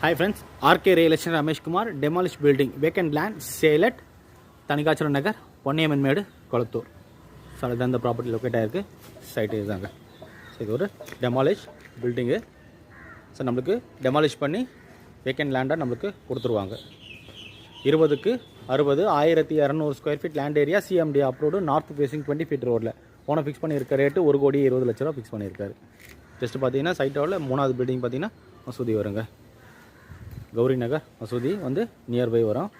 Hi friends, RK Real Estate Ramesh Kumar, demolished building, vacant land, sale at Tanikachara Nagar, 1am Medu, Kolattur. So that's the property located site is so இது ஒரு demolish building. So நமக்கு demolish பண்ணி vacant land நமக்கு கொடுத்துருவாங்க. 20க்கு 60 1200 square feet land area CMD approved north facing 20 feet ரோடில் போன fix பண்ணியிருக்க ரேட்டு 1,20,00,000 ஃபிக்ஸ் பண்ணியிருக்காரு. ஜஸ்ட் பார்த்தீங்கன்னா சைட்டோட 3வது பில்டிங் பார்த்தீங்கன்னா மசூதி வருங்க. கௌரி நகர் மசூதி வந்து நியர்பை வரும்.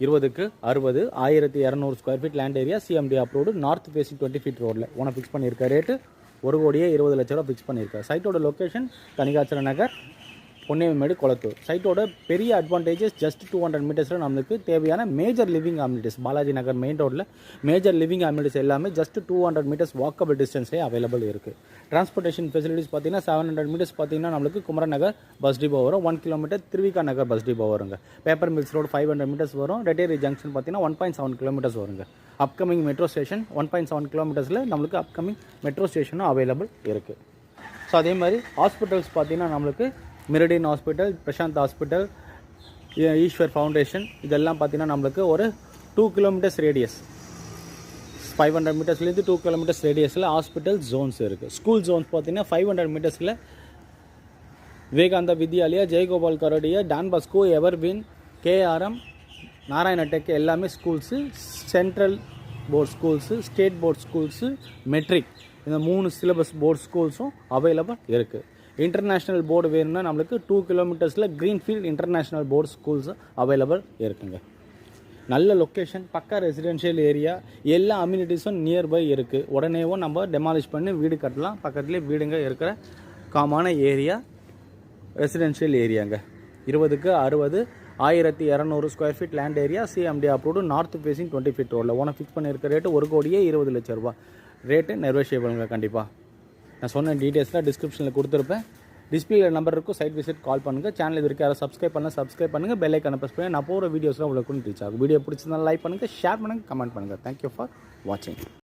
20க்கு 60 1200 square feet land area CMD approved north facing 20 feet ரோடில் போன ஃபிக்ஸ் பண்ணியிருக்க ரேட்டு 1,20,00,000 ஃபிக்ஸ் பண்ணியிருக்காரு. சைட்டோட லொக்கேஷன் தனிகாச்சல நகர், பொன்னியம்மேடு, கொளத்தூர். சைட்டோட பெரிய அட்வான்டேஜஸ் ஜஸ்ட் 200 மீட்டர்ஸில் நம்மளுக்கு தேவையான மேஜர் லிவிங் அம்யூனிட்டிஸ் பாலாஜி நகர் மெயின் ரோட்டில் மேஜர் லிவிங் அம்யூனிட்டிஸ் எல்லாமே ஜஸ்ட் 200 மீட்டர்ஸ் வாக்கபிள் டிஸ்டன்ஸே அவைலபிள் இருக்குது. டிரான்ஸ்போர்ட்டேஷன் ஃபெசிலிட்டிஸ் பார்த்தீங்கன்னா 700 மீட்டர்ஸ் பார்த்தீங்கன்னா நம்மளுக்கு குமரன் நகர் பஸ் டிப்போ வரும். 1 கிலோமீட்டர் திருவிகா நகர் பஸ் டிப்போ வருங்க. பேப்பர் மில்ஸ் ரோடு 500 மீட்டர்ஸ் வரும். ரெட்டேரி ஜங்ஷன் பார்த்தீங்கன்னா 1.7 கிலோமீட்டர்ஸ் வருங்க. அப்கமிங் மெட்ரோ ஸ்டேஷன் 1.7 கிலோமீட்டர்ஸில் நம்மளுக்கு அப்கமிங் மெட்ரோ ஸ்டேஷனும் அவைலபிள் இருக்குது. ஸோ அதே மாதிரி ஹாஸ்பிட்டல்ஸ் பார்த்தீங்கன்னா நம்மளுக்கு Meridian hospital, Prashanth hospital, Eswar foundation இதெல்லாம் பார்த்தீங்கன்னா நம்மளுக்கு ஒரு 2 கிலோமீட்டர்ஸ் ரேடியஸ் 500 மீட்டர்ஸ்லேருந்து 2 கிலோமீட்டர்ஸ் ரேடியஸில் ஹாஸ்பிட்டல் ஜோன்ஸ் இருக்குது. ஸ்கூல் ஜோன்ஸ் பார்த்தீங்கன்னா 500 மீட்டர்ஸில் Vivekananda Vidyalaya, Jayagopal Garodia, Don Bosco, Everwin, KRM, Narayana tech எல்லாமே schools, central board schools, state board schools, matric இந்த 3 சிலபஸ் போர்ட் ஸ்கூல்ஸும் அவைலபிள் இருக்குது. இன்டர்நேஷ்னல் போர்டு வேணும்னா நம்மளுக்கு 2 கிலோமீட்டர்ஸில் Greenfield international board schools available இருக்குங்க. நல்ல லொக்கேஷன், பக்கா ரெசிடென்ஷியல் ஏரியா, எல்லா அம்யூனிட்டிஸும் நியர்பை இருக்குது. உடனேவும் நம்ம டெமாலிஷ் பண்ணி வீடு கட்டலாம். பக்கத்துலேயே வீடுங்க இருக்கிற காமான ஏரியா ரெசிடென்ஷியல் ஏரியாங்க. 20க்கு 60 1200 square feet land area CMD approved north facing 20 feet ரோடில் ஓன ஃபிக்ஸ் பண்ணியிருக்க ரேட்டு 1,20,00,000 ரேட்டு நெகோஷியபிளுங்க. கண்டிப்பாக நான் சொன்ன டீட்டெயில்ஸ்லாம் டிஸ்கிரிப்ஷனில் கொடுத்துருப்பேன். டிஸ்பிளே நம்பர் இருக்கும், சைட் விசிட் கால் பண்ணுங்கள். சேனல் இது வரைக்கும் யாரும் சப்ஸ்கிரைப் பண்ணுங்கள். பெல் ஐக்கானை ப்ரெஸ் பண்ணி நான் போகிற வீடியோஸ்லாம் உங்களுக்கு ரீச் ஆகும். வீடியோ பிடிச்சிருந்தாலும் லைக் பண்ணுங்கள், ஷேர் பண்ணுங்கள், கமெண்ட் பண்ணுங்கள். தேங்க்யூ ஃபார் வாட்சிங்.